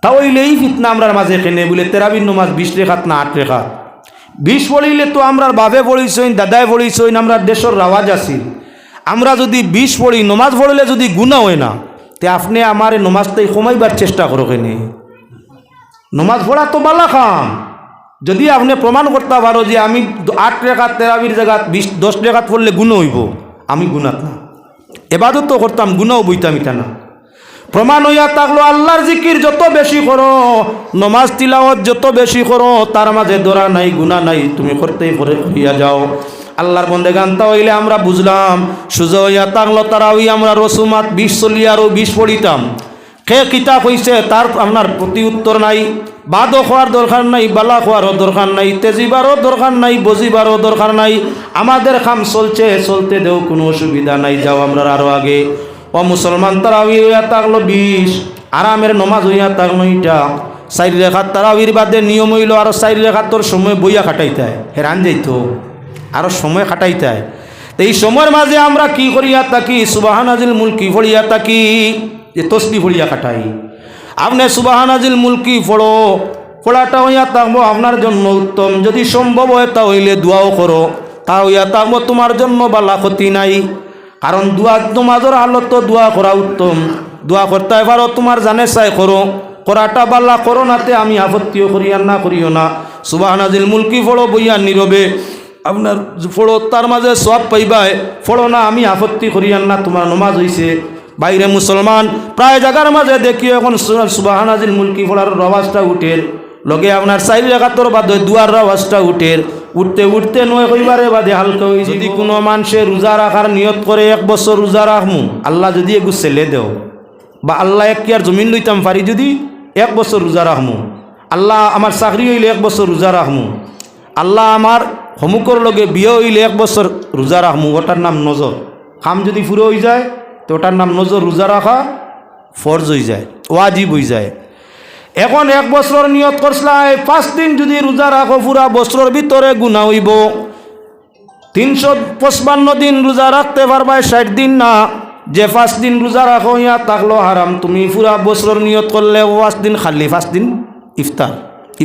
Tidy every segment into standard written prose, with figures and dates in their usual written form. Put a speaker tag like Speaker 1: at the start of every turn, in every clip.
Speaker 1: তাহলে এই ফিতনা আমরার মাঝে কেনে বলে তেরাবির নমাজ 20 রেখাত না 8 রেখাত 20 পড়িলে তো আমরার বাপে পড়িছইন দাদায় পড়িছইন আমরা দেশের রাওয়াজ আছিল আমরা যদি 20 পড়ি নমাজ পড়লে যদি গুনাহ হয় না তে আপনি আমার নমাজটাই কমাইবার চেষ্টা করো কেনে নমাজ পড়া তো বালা কাম যদি আপনি প্রমাণ করতে পারো যে আমি 8 রেখাত তেরাবির জায়গা 10 রেখাত পড়লে গুনাহ হইব আমি গুনাত না ইবাদত তো করতাম গুনাহ বইতাম এটা না প্রমাণ হইয়া থাকলো আল্লাহর জিকির যত বেশি করো নমাজ তিলাওয়াত যত বেশি করো তার মাঝে দরা নাই গুনাহ নাই তুমি করতেই হইয়া যাও আল্লাহর বন্দেগান হইলে আমরা বুঝলাম সুজা হইয়া থাকলো তারাউই আমরা রসুমাত 20 চলিয়া আরও 20 পড়িতাম কে কিতাব হইছে তার আপনার প্রতি উত্তর নাই বাদও খোয়ার দরকার নাই বালা খোয়ারও দরকার নাই তেজিবারও দরকার নাই বজিবারও দরকার নাই আমাদের কাম চলছে চলতে দেও কোনো অসুবিধা নাই যাও আমরা আরও আগে ও মুসলমান তারাউই হইয়া থাকলো 20 আরামের নমাজ হইয়া থাকলো এটা 4 রেখাত তারাউইর বাদে নিয়ম হইল আরও 4 রেখাত তোর সময় বইয়া খাটাইতে হয় হেরান যাইতো আরও সময় খাটাইতে হয় তো এই সময়ের মাঝে আমরা কি করিয়া থাকি সুবহানাজিল মুলকি পড়িয়া থাকি যে তসবিহ পড়িয়া কাটাই আপনি সুবহানাজিল মুলকি পড়ো পড়াটা হইয়া থাকবো আপনার জন্য উত্তম যদি সম্ভব হয় তা হইলে দোয়াও করো তা হইয়া থাকবো তোমার জন্য বালা ক্ষতি নাই কারণ দোয়া নমাজের হালত তো দোয়া করা উত্তম দোয়া করতে পারো তোমার জানে চাই করো করাটা বালা করো নাতে আমি আপত্তিও করিয়া না করিও না সুবহানাজিল মুলকি পড়ো বইয়া নীরবে আপনার ফড়ো তার মাঝে সব পাইবাই ফড়ো না আমি আপত্তি করিয়ান না তোমার নমাজ হইছে বাইরে মুসলমান প্রায় জায়গার মাঝে দেখি এখন সুবহানাজিল মুলকি ফড়ার আওয়াজটা উঠের লগে আপনার 4 রেখাতর বাদে দুয়ার আওয়াজটা উঠের উঠতে উঠতে নয় কইবারে বাদে হালকা হয়ে যদি কোনো মানুষে রোজা রাখার নিয়ত করে 1 বছর রোজা রাখমু আল্লাহ যদি এগু ছেলে দেও বা আল্লাহ এক কিয়ার জমিন লইতাম পারি যদি 1 বছর রোজা রাখমু আল্লাহ আমার চাকরি হইলে 1 বছর রোজা রাখমু আল্লাহ আমার হমুকর লগে বিয়ে হইলে 1 বছর রোজা রাখমু ওটার নাম নজর কাম যদি পুরো হয়ে যায় তো ওটার নাম নজর রোজা রাখা ফরজ হয়ে যায় ওয়াজিব হয়ে যায় এখন 1 বছর নিয়ত করছলাই 5 দিন যদি রোজা রাখো পুরা বছরের ভিতরে গুনাহ হইব 355 দিন রোজা রাখতে পারবাই 60 দিন না যে 5 দিন রোজা রাখো ইয়া থাকলো হারাম তুমি পুরা বছরের নিয়ত করলে 5 দিন খালি 5 দিন ইফতার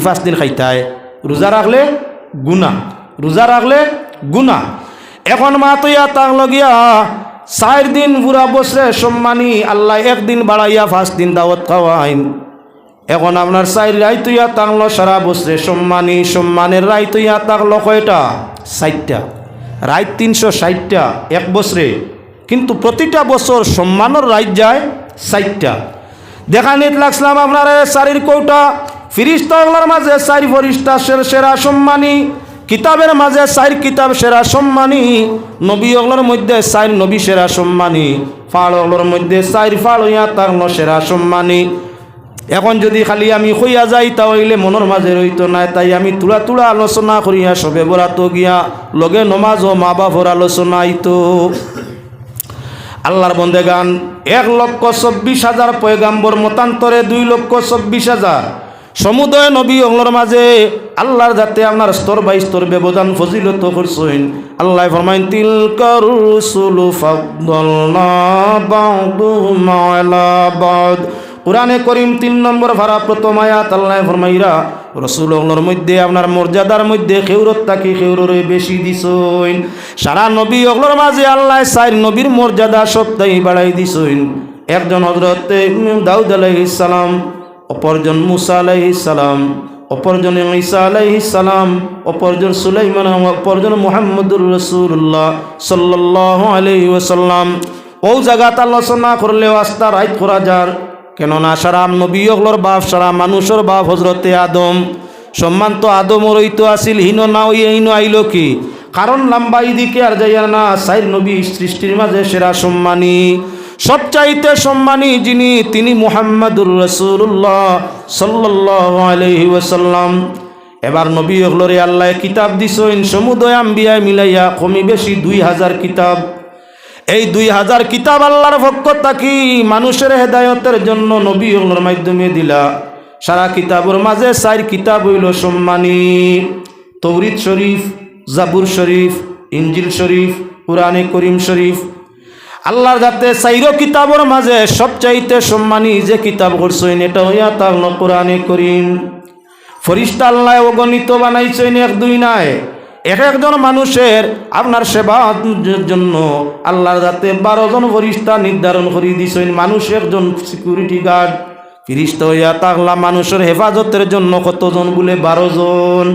Speaker 1: 5 দিন খাইতায় রোজা রাখলে গুনাহ রোজা রাখলে গুনাহ এখন মা তো ইয়া থাকলো গিয়া 4 দিন পুরা বছরে সম্মানী আল্লাহ 1 দিন বাড়াইয়া 5 দিন দাওয়াত খাওয়াইন এখন আপনার 4 রাত ইয়া থাকলো সারা বছরে সম্মানী সম্মানের রাত ইয়া থাকলো কয়টা 60টা রাত 360টা 1 বছরে কিন্তু প্রতিটা বছর সম্মানের রাত যায় 60টা দেখানিত লাগছিলাম আপনার 4 কৌটা ফিরিস্তাগুলোর মাঝে 4 ফেরেশতা সেরা সম্মানী কিতাবের মাঝে 4 কিতাব সেরা সম্মানী নবীগুলোর মধ্যে 4 নবী সেরা সম্মানী ফালগুলোর মধ্যে 4 ফাল হইয়া থাকলো সেরা সম্মানী এখন যদি খালি আমি কইয়া যাই তাহলে মনের মাঝে রইতো না তাই আমি তুলা তুলা আলোচনা করিয়া সবে বরাতো গিয়া লগে নমাজ ও মা বাপর আলোচনা আইতো আল্লাহর বন্দেগান 1,24,000 পয়গাম্বর মতান্তরে 2,24,000 সমুদয় নবী ওগুলোর মাঝে আল্লাহর যাতে আপনার স্তর বাই স্তর ব্যবধান ফজিলত করছেন আল্লাহ ফরমাইন তিলকার রুসুলু ফাদ্দালনা বা'দুহুম আলা বা'দ কুরআনে করিম 3 নম্বর পারা প্রথম আয়াত আল্লাহ ফরমাইরা রাসূল ওগুলোর মধ্যে আপনার মর্যাদার মধ্যে খেউরত তাকি খেউররে বেশি দিছেন সারা নবী ওগুলোর মাঝে আল্লাহ 4 নবীর মর্যাদা সবটাই বাড়াই দিছেন একজন হযরত দাউদ আলাইহিস সালাম অপরজন মুসা আলাইহিস সালাম অপরজন ঈসা আলাইহিস সালাম অপরজন সুলাইমান অপরজন মুহাম্মদুর রাসূলুল্লাহ সাল্লাল্লাহু আলাইহি ওয়াসাল্লাম ও জায়গাত আলোচনা করলেও আস্থা রাইত করা যার কেননা সারা নবী ওগুলোর বাপ সারা মানুষের বাপ হযরতে আদম সম্মান তো আদমর হইতো আসিল হীন না ওই হীন আইল কি কারণ লম্বা দিকে আর যাইয়া না 4 নবী সৃষ্টির মাঝে সেরা সম্মানী সবচাইতে সম্মানী যিনি তিনি মুহাম্মদুর রাসূলুল্লাহ সাল্লাল্লাহু আলাইহি ওয়াসাল্লাম এবার নবী ওগুলোরে আল্লাহ কিতাব দিছেন সমুদয় আম্বিয়া মিলাইয়া কমি বেশি 2000 কিতাব এই 2000 কিতাব আল্লাহর পক্ষ থেকে মানুষের হেদায়েতের জন্য নবী ওগুলোর মাধ্যমে দিলা সারা কিতাবের মাঝে 4 কিতাব হইল সম্মানী তৌরাত শরীফ জাবুর শরীফ ইনজিল শরীফ কুরআনে করিম শরীফ আল্লাহর যাতে চাইরো কিতাবের মাঝে সবচাইতে সম্মানী যে কিতাব করছেন এটা হইয়া তাহলে কোরআনে করিম। ফরিস্তা আল্লাহ অগণিত বানাইছেন, এক দুই নাই, এক একজন মানুষের আপনার সেবার জন্য আল্লাহর যাতে 12 জন ফরিস্তা নির্ধারণ করে দিয়েছেন। মানুষ একজন সিকিউরিটি গার্ড, ফিরিস্তা হইয়া তাহলা মানুষের হেফাজতের জন্য কতজন বলে 12 জন।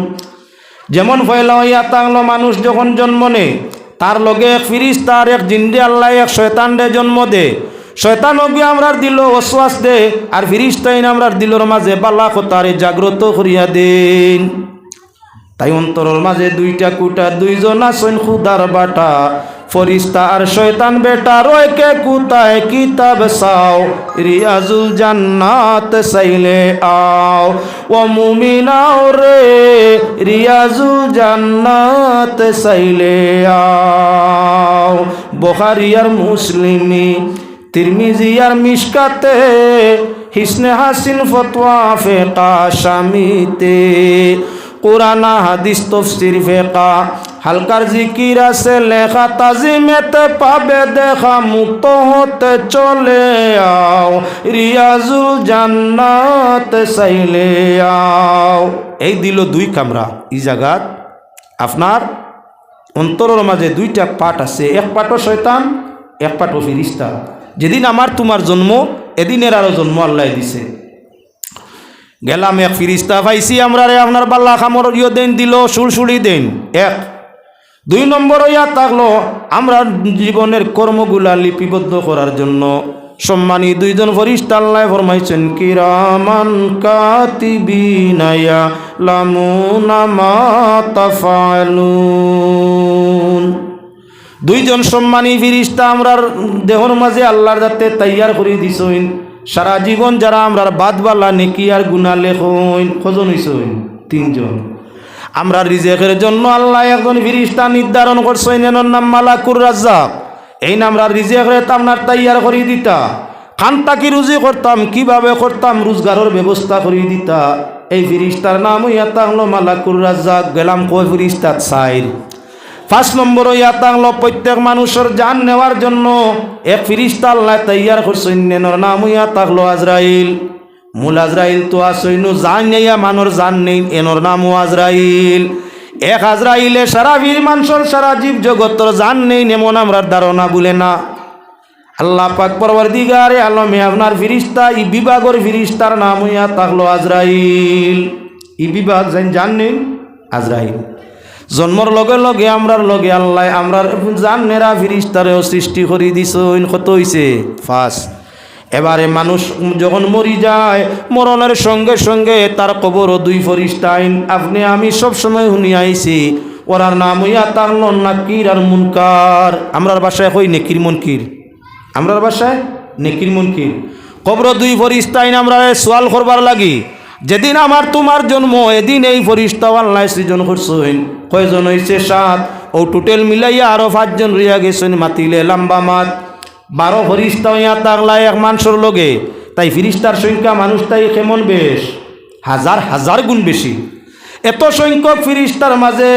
Speaker 1: যেমন পয়লা হইয়া তাহলো মানুষ যখন জন্ম নেয় তার লগে এক ফিরিস্তা আর এক জিন্দি আল্লাহ এক শয়তানরে জন্ম দে। শয়তান অগি আমরার দিল ওয়াসওয়াস দে, আর ফিরিস্তাইন আমরার দিলর মাঝে বালা কথারে জাগ্রত করিয়া দেন। তাই অন্তরের মাঝে দুইটা কুটা, দুইজন আছেন খুদার বাটা, ফরিস্তা আর শয়তান বেটা রয়কে কুতায় কিতাব চাও, রিয়াজুল জান্নাত চাইলে আও, ও মুমিনাও রে রিয়াজুল জান্নাত চাইলে আও। বুখারী আর মুসলিমি, তিরমিজি আর মিশকাতে, হিসনে হাসিন ফতোয়া ফিকা শামিতে, কুরআন হাদিস তফসির ফিকা হালকার জিকির আছে লেখা, তাজিমেতে পাবে দেখা, মুক্ত হতে চলে আও, রিয়াজুল জান্নাত চাইলে আও। এই দিল 2 কামরা। এই জায়গাত আপনার অন্তরের মাঝে 2টা পাট আছে, এক পাটও শয়তান, এক পাটও ফিরিস্তা। যেদিন আমার তোমার জন্ম এদিনের আরো জন্ম আল্লাহ দিছে। গেলাম এক ফিরিস্তা পাইছি আমরা রে, আপনার বাল্লা খামর ইয়ে দেন দিল, সুলসুলি দেন। 1 2 নম্বর হইয়া থাকলো আমরা জীবনের কর্মগুলা লিপিবদ্ধ করার জন্য সম্মানী 2 জন ফরিস্তা আল্লাহ ফরমাইছেন, কিরামান কাতিবিনা ইয়ালামুনা মা তাফআলুন। 2 জন সম্মানী ফিরিস্তা আমরার দেহর মাঝে আল্লাহর যাতে তৈয়ার করে দিছেন। সারা জীবন যারা আমরার বাদবালা নেকি আর গুনাহ লেখইন, কজন হইছেন? 3 জন। আমরা রিজেকের জন্য আল্লাহ একজন ফিরিস্তা নির্ধারণ করছেন, এর নাম মালাকুর রাজ্জাক। এই নামরা রিজেকের আপনার তৈয়ার করে দিতা, খানটাকি রুজি করতাম, কিভাবে করতাম রোজগারের ব্যবস্থা করে দিতা। এই ফিরিস্তার নাম হইয়া হলো মালাকুর রাজ্জাক। গেলাম কয় ফিরিস্তা? 4। 5 নম্বর হইয়া হলো প্রত্যেক মানুষের জান নেওয়ার জন্য এক ফিরিস্তা আল্লাহ তৈয়ার করছেন, এর নাম হইয়া হলো আজরাইল। মূল আজরাইল তো আসইনু জান নেইয়া মানুষ জান নেই, এর নামও আজরাইল। এক আজরাইলে সারা বীর মানুষের সারা জীব জগতের জান নেই এমন আমরা ধারণা বলে না। আল্লাহ পাক পরওয়ারদিগারে আলমে আপনার ফিরিস্তা, ই বিভাগের ফিরিস্তার নাম হইয়া থাকলো আজরাইল। ই বিভাগ জান নেই আজরাইল। জন্মর লগে লগে আমরার লগে আল্লাহ আমরার জানেরা ফিরিস্তারেও সৃষ্টি করে দিছেন। কত হইছে? 5। এবারে মানুষ যখন মরি যায়, মরণের সঙ্গে সঙ্গে তার কবরও 2 ফরিস্তা আইন। আপনি আমি সবসময় শুনি আইছি, ওরার নাম হইয়া তাহলো নাকির আর মুনকার। আমরার বাসায় কই নেকির মুনকির, আমরার বাসায় নেকির মুনকির। কবর 2 ফরিস্তা আইন আমরা সোয়াল করবার লাগি। যেদিন আমার তোমার জন্ম এদিন এই ফরিস্তা আল্লাহ সৃজন করছেন। কয়জন হইছে? 7। ও টোটাল মিলাইয়া আরো 5 জন রইয়া গেছেন মাতিলে লম্বা মাত। 12 ফরিস্তা হইয়া তাগলা এক মানুষের লগে। তাই ফিরিস্তার সংখ্যা মানুষ তাই কেমন বেশ, হাজার হাজার গুণ বেশি। এত সংখ্যক ফিরিস্তার মাঝে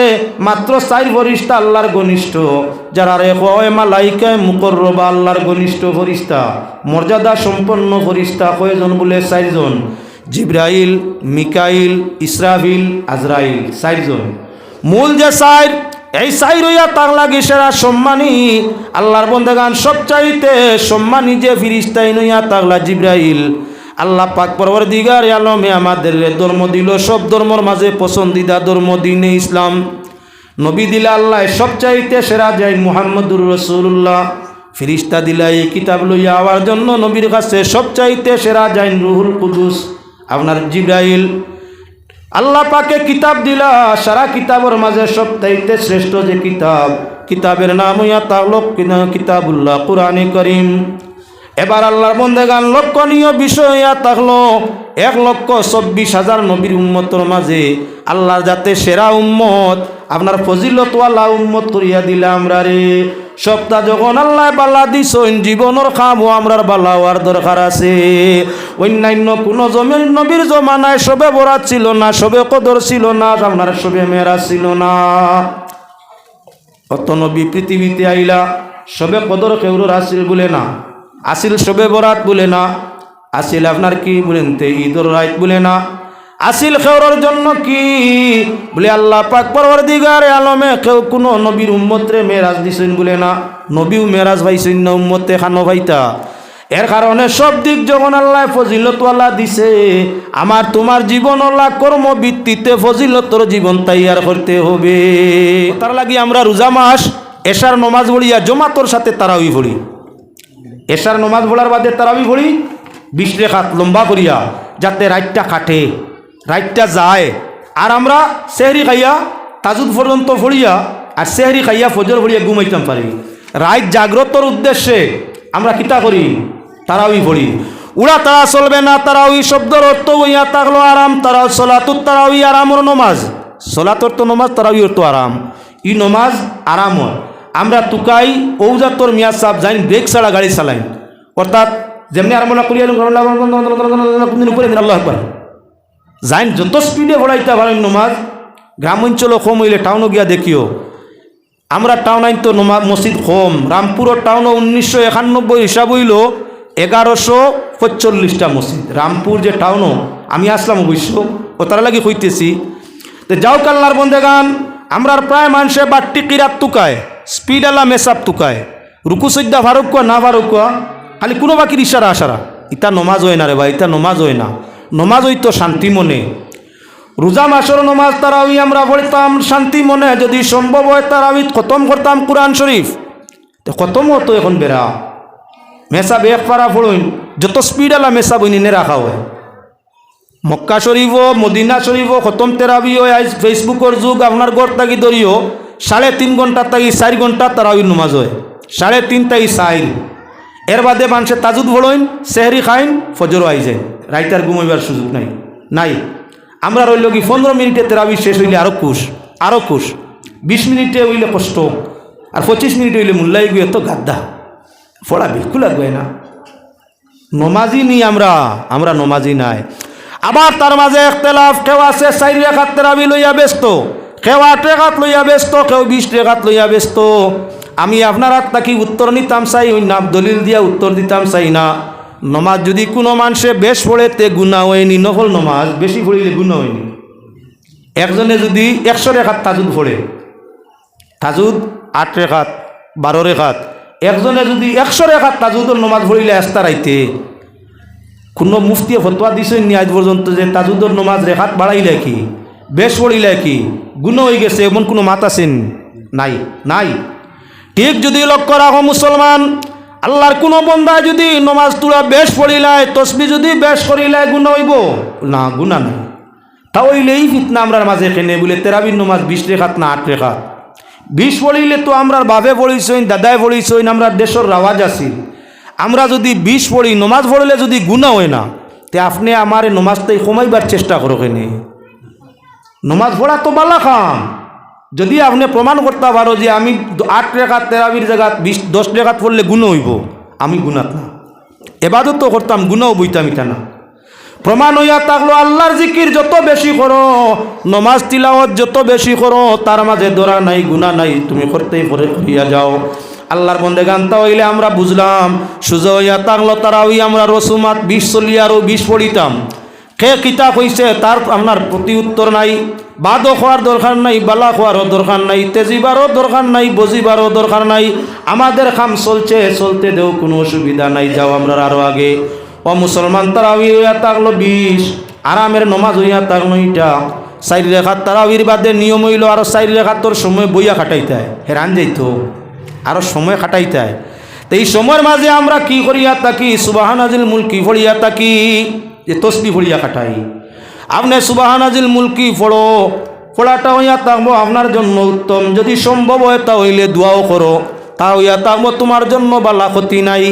Speaker 1: মাত্র 4 ফরিস্তা আল্লাহর ঘনিষ্ঠ, যারা রে কয় মালাইকায়ে মুকররবা, আল্লাহর ঘনিষ্ঠ ফরিস্তা, মর্যাদা সম্পন্ন ফরিস্তা। কয়জন বলে? 4 জন। জিব্রাইল, মিকাইল, ইসরাফিল, আজরাইল, 4 জন। মূল যে 4, এই 4 হইয়া তার লাগে সেরা সম্মানী আল্লাহর বন্দেগান। সবচাইতে সম্মানী যে ফিরিস্তাই নইয়া তাগলা জিব্রাইল। আল্লাহ পাক পরওয়ারদিগারে আলমে আমাদের ধর্ম দিল, সব ধর্মর মাঝে পছন্দিদা ধর্ম দ্বীনে ইসলাম। নবী দিলা আল্লাহ সবচাইতে সেরা যাই মুহাম্মদুর রাসূলুল্লাহ। ফিরিস্তা দিলা এই কিতাব লইয়া আওয়ার জন্য নবীর কাছে সবচাইতে সেরা যাই রুহুল কুদুস, আপনার জিব্রাইল। আল্লাহ পাকে কিতাব দিলা, সারা কিতাবের মাঝে সবচাইতে শ্রেষ্ঠ যে কিতাব, কিতাবের নাম হইয়া তাহলো কিতাবুল্লাহ, কুরআনে করিম। এবার আল্লাহর বন্দেগান লক্ষণীয় বিষয় হইয়া থাকলো 1,24,000 নবীর উম্মতের মাঝে আল্লাহর যাতে সেরা উম্মত, আপনার ফজিলতওয়ালা উম্মত করিয়া দিলা আমরা রে। সপ্তাহ যখন আল্লাহ বালা দিছইন, জীবনের খামো আমরার বালা হওয়ার দরকার আছে। অন্যান্য কোনো জমির নবীর জমানায় সবে বরাত ছিল না, সবে কদর ছিল না, আপনার সবে মেরাজ ছিল না। অত নবী পৃথিবীতে আইলা, শবে কদর কেউর আসিল বলে না, আসিল শবে বরাত বলে না, আসিল আপনার কি বলেন তে ঈদর রাত বলে না, আসিল খেউরের জন্য কি বলে আল্লাহ পাক পরওয়ারদিগার আলমে কেউ কোনো নবীর উম্মতরে মেরাজ দিছেন বলে না, নবীও মেরাজ পাইছেন না, উম্মতে খানো ভাইতা। এর কারণে সব দিক যখন আল্লাহ ফজিলতওয়ালা দিছে, আমার তোমার জীবনওয়ালা কর্মভিত্তিতে ফজিলতর জীবন তৈয়ার করতে হবে। তার লাগি আমরা রোজা মাস এশার নমাজ পড়িয়া জমাতর সাথে তারাবি পড়ি, এশার নমাজ পড়ার বাদে তারাবি পড়ি 20 রাকাত লম্বা করিয়া, যাতে রাতটা কাটে, রাতটা যায়। আর আমরা সেহরি খাইয়া তাজুদ পর্যন্ত পড়িয়া আর সেহরি খাইয়া ফজর পড়িয়া ঘুমাইতাম পারি। রাত জাগ্রতর উদ্দেশ্যে আমরা কিতা করি? তারাবি পড়ি। উড়া তারা চলবে না, তারাবি শব্দর অর্থ হইয়া থাকলো আরাম। তারা সলাতুর তারাবি আরামর নমাজ, সলাতর তো নমাজ, তারাবির তো আরাম। ই নমাজ আরামর। আমরা তুকাই ঔজাতর মিয়া সাহেব যাইন ব্রেক ছাড়া গাড়ি চালাইন, অর্থাৎ যেমনি আরামলা করিয়া উপরে দিন আল্লাহ আকবার যাইন, যত স্পিডে ভরাইতে পারেন নমাজ। গ্রাম অঞ্চল কম হইলে টাউনও গিয়া দেখিও, আমরা টাউন আইন তো নমাজ মসজিদ কম। রামপুরের টাউনও 1991 হিসাব হইল 1145টা মসজিদ। রামপুর যে টাউনও আমি আসলাম অবশ্য, ও তারা লাগি হইতেছি। তো যাও কাল্লার বন্দে গান, আমরা প্রায় মানুষে বাট্টি কিরাত তুকায়, স্পিড আলা মেসাপ তুকায়, রুকু সৈদ্যা ফারুক কোয়া না ফারুক কোয়া, খালি কোনো বাকির ইশারা আসারা। ইতা নমাজ হয় না রে ভাই, ইতা নমাজ হয় না। নমাজ হইতো শান্তি মনে। রোজা মাসের নমাজ তারাবি আমরা পড়তাম শান্তি মনে, যদি সম্ভব হয় তারাবি খতম করতাম কোরআন শরীফ। তো খতম হতো এখন বেড়া মেসাব এক পারা পড়ইন, যত স্পিড আলা মেসাব নিনে রাখা হয়। মক্কা শরীফও মদিনা শরীফও খতম তেরাবি হয়। আজ ফেসবুকের যুগ, আপনার গড় তাকি ধরিও 3.5 ঘন্টা তাকি 4 ঘন্টা তারাবির নমাজ হয়, 3.5 তাকি 4। এর বাদে মানুষে তাজুদ পড়ইন, সেহরি খাইন, ফজরও আই যায়, রাইতার ঘুমাইবার সুযোগ নাই নাই। আমরা রইল কি 15 মিনিটে তেরাবি শেষ হইলে আরও খুশ, আরও খুশ। 20 মিনিটে হইলে কষ্ট, আর 25 মিনিটে হইলে মূল্যাই গিয়ে তো গাদ্দা পড়া বিলকুল লাগবে না। নমাজি নি আমরা নমাজি নাই। আবার তার মাঝে একতলাফ, কেউ আছে 4 রাকাত তেরাবি লইয়া ব্যস্ত, কেউ 8 রাকাত লইয়া ব্যস্ত, কেউ 20 রাকাত লইয়া ব্যস্ত। আমি আপনার তাকি উত্তর নিতাম চাই না, দলিল দিয়া উত্তর দিতাম চাই না। নমাজ যদি কোনো মানুষে বেশ পড়ে তে গুণা হয়নি, নফল নমাজ বেশি পড়িলে গুণা হয়নি। একজনে যদি 100 রাকাত তাজুদ পড়ে, তাজুদ 8 রাকাত 12 রাকাত, একজনে যদি 100 রাকাত তাজুদের নমাজ পড়িলে আস্তা রাইতে, কোনো মুফতিয়ে ফতোয়া দিছেন নি আজ পর্যন্ত যে তাজুদের নমাজ রেখাত বাড়াইলে কি বেশ পড়িলে কি গুণ হয়ে গেছে, এমন কোনো মাত আছেন? নাই নাই। ঠিক যদি লক্ষ্য রাখো মুসলমান, আল্লাহর কোনো বন্দায় যদি নমাজ তুলা বেশ পড়িলায়, তসবি যদি বেশ করিলায়, গুণ হইব না? গুণা নাই। তাহলে এই ফিতনা আমরার মাঝে কেনে বলে তেরাবির নমাজ 20 রাকাত না 8 রাকাত। 20 পড়িলে তো আমরার বাপে পড়িছইন, দাদায় পড়িছইন, আমরা দেশের রাওয়াজ আছি। আমরা যদি 20 পড়ি, নমাজ পড়লে যদি গুণা হয় না, তে আপনি আমার নমাজটাই কমাইবার চেষ্টা করো কেনে। নমাজ পড়া তো বালা খাম, যদি আপনি প্রমাণ করতে পারো যে আমি 8 রাকাত তেরাবির জায়গা 10 রাকাত পড়লে গুণ হইব, আমি গুণাত না। এবাদত তো করতাম, গুণাও বইতাম, এটা না। প্রমাণ হইয়া থাকলো আল্লাহর জিকির যত বেশি করো, নমাজ তিলাওয়াত যত বেশি করো, তার মাঝে দরা নাই, গুণা নাই, তুমি করতেই করিয়া যাও। আল্লাহর বন্দেগান তা হইলে আমরা বুঝলাম। সুজা হইয়া থাকলো তারাবি আমরা রসুমাত 20 চলিয়া আরও 20 পড়িতাম। কে কিতাব হইছে তার আপনার প্রতি উত্তর নাই। বাদও খোয়ার দরকার নাই, বালা খোয়ারও দরকার নাই, তেজিবারও দরকার নাই, বজিবারও দরকার নাই। আমাদের কাম চলছে, চলতে দেও, কোনো অসুবিধা নাই, যাও আমরা আরও আগে। ও মুসলমান, তারাবি হইয়া থাকলো 20, আরামের নমাজ হইয়া থাকলো এটা 4 রাকাত। তারাবির বাদে নিয়ম হইল আরও 4 রাকাতর সময় বইয়া খাটাইতে হয়, হেরান যাইত, আরও সময় খাটাইতে হয়। তো এই সময়ের মাঝে আমরা কি করিয়া থাকি? সুবহানাজিল মুলকি পড়িয়া থাকি, যে তসবি পড়িয়া কাটাই। আপনি সুবহানাজিল মুলকি পড়ো, পড়াটা হইয়া থাকবো আপনার জন্য উত্তম। যদি সম্ভব হয় তাহলে দোয়াও করো, তা হইয়া থাকবো তোমার জন্য বালা ক্ষতি নাই।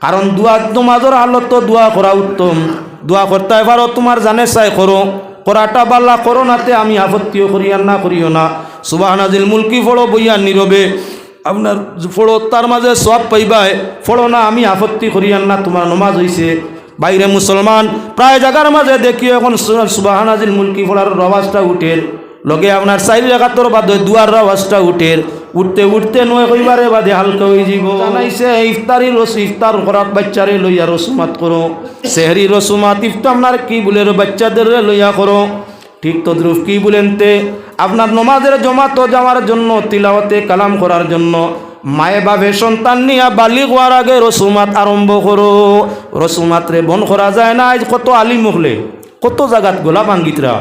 Speaker 1: কারণ দোয়া তোমাদের হালত তো দোয়া করা উত্তম। দোয়া করতে পারো, তোমার জানে চাই করো, করাটা বালা করো নাতে আমি আপত্তিও করিয়া না করিও না। সুবহানাজিল মুলকি পড়ো বইয়া নীরবে, আপনার ফড়ো, তার মাঝে সব পাইবাই। ফড়ো না, আমি আপত্তি করিয়ান না, তোমার নমাজ হইছে। বাইরে মুসলমান প্রায় জায়গার মাঝে দেখি এখন সুবহানাজিল মুলকি পড়ার আওয়াজটা উঠের, লগে আপনার 4 রাকাতর বাদে দুয়ার আওয়াজটা উঠের। উঠতে উঠতে নয় কইবারে বাদে হালকা হয়ে যাব। জানাইছে ইফতার করাত বাচ্চারে লইয়া রসুমাত করো, সেহরি রসুমাত ইফতার আপনার কি বলে বাচ্চাদের লইয়া করো। ঠিক তদ্রুপ কি বলেন তে আপনার নমাজের জমাত যাওয়ার জন্য, তিলাওয়াতে কালাম করার জন্য মায়ে বাবে সন্তান নিয়া বালিগ হওয়ার আগে রসুমাত আরম্ভ করো। রসুমাত্রে বন করা যায় না। আজ কত আলিম মুখলে কত জায়গাত গোলা ভাঙ্গিতরা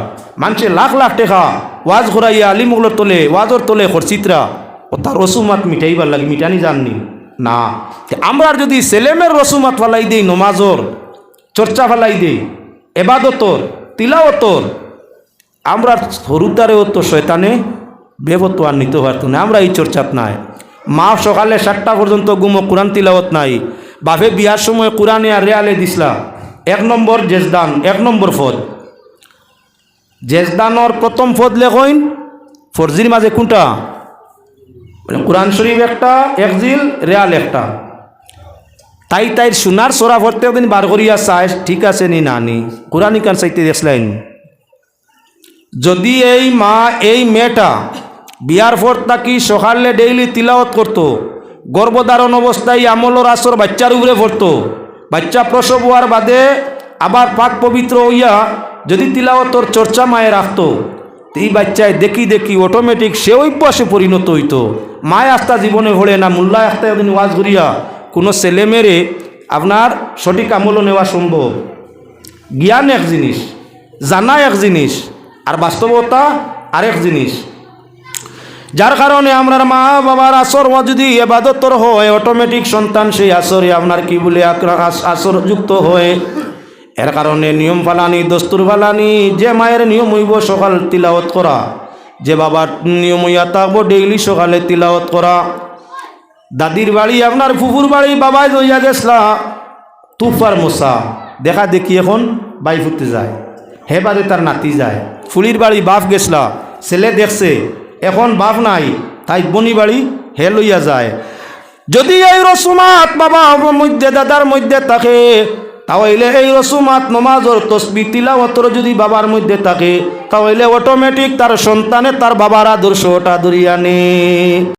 Speaker 1: মানুষে লাখ লাখ টাকা ওয়াজ ঘুরাইয়া আলিম মুখলের তোলে ওয়াজর তোলে খরচিতরা ও তার রসুমাত মিটাইবার লাগে, মিটানি জাননি না। আমরা যদি ছেলেমের রসুমাত ফালাই দেই, নমাজর চর্চা ফালাই দেই, এবাদতর তিলাওতর, আমরা হরুদারেও তো শয়তানে বেবতোয়ার নিতে পারতো না। আমরা এই চর্চাত নাই। মা সকালে 7টা পর্যন্ত গুমো কোরআন তিলাওয়াত নাই। বাপে বিয়ার সময় কোরআনে আর রেয়ালে দিসলা। 1 নম্বর জেজদান, 1 নম্বর ফদ। জেজদানর প্রথম ফদ লেখইন ফরজির মাঝে কোনটা? কোরআন শরীফ একটা, একজিল রেয়াল একটা। তাই সোনার সোরা ভরতে দিন বার করিয়া চাই ঠিক আছে নি না নি কোরআনই কান চাইতে দেখলাইন। যদি এই মা এই মেয়েটা বিয়ার পর তাকি সকালে ডেইলি তিলাওয়াত করতো, গর্ভধারণ অবস্থায় আমলর আসর বাচ্চার উপরে পড়তো, বাচ্চা প্রসব হওয়ার বাদে আবার পাক পবিত্র হইয়া যদি তিলাওয়াতর চর্চা মায়ে রাখতো, এই বাচ্চায় দেখি অটোমেটিক সে অভ্যাসে পরিণত হইতো। মায় আস্তা জীবনে ভরে না, মোল্লায় আস্তা একদিন ওয়াজ করিয়া কোনো ছেলে মেরে আপনার সঠিক আমলও নেওয়া সম্ভব। জ্ঞান এক জিনিস, জানা এক জিনিস, আর বাস্তবতা আরেক জিনিস। যার কারণে আপনার মা বাবার আসর যদি এবাদতর হয়, অটোমেটিক সন্তান সেই আসরে আপনার কি বলে আসর যুক্ত হয়। এর কারণে নিয়ম ফালানি, দস্তুর ফালানি। যে মায়ের নিয়ম হইব সকাল তিলাওয়াত করা, যে বাবার নিয়ম হইয়া থাকবো ডেইলি সকালে তিলাওয়াত করা। দাদির বাড়ি আপনার ফুফুর বাড়ি বাবাই লইয়া গেছলা তুফার মশা দেখা দেখি এখন বাই ফুটতে যায়, হে বাদে তার নাতি যায়। ফুলির বাড়ি বাপ গেছলা, ছেলে দেখছে এখন বাপ নাই, তাই বনি বাড়ি হে লইয়া যায়। যদি এই রসুমাত বাবা মধ্যে দাদার মধ্যে থাকে, তাহলে এই রসুমাত নমাজর তসবিহ তিলাওয়াতর যদি বাবার মধ্যে থাকে, তাহলে অটোমেটিক তার সন্তানে তার বাবার আদর্শটা ধরিয়া নে।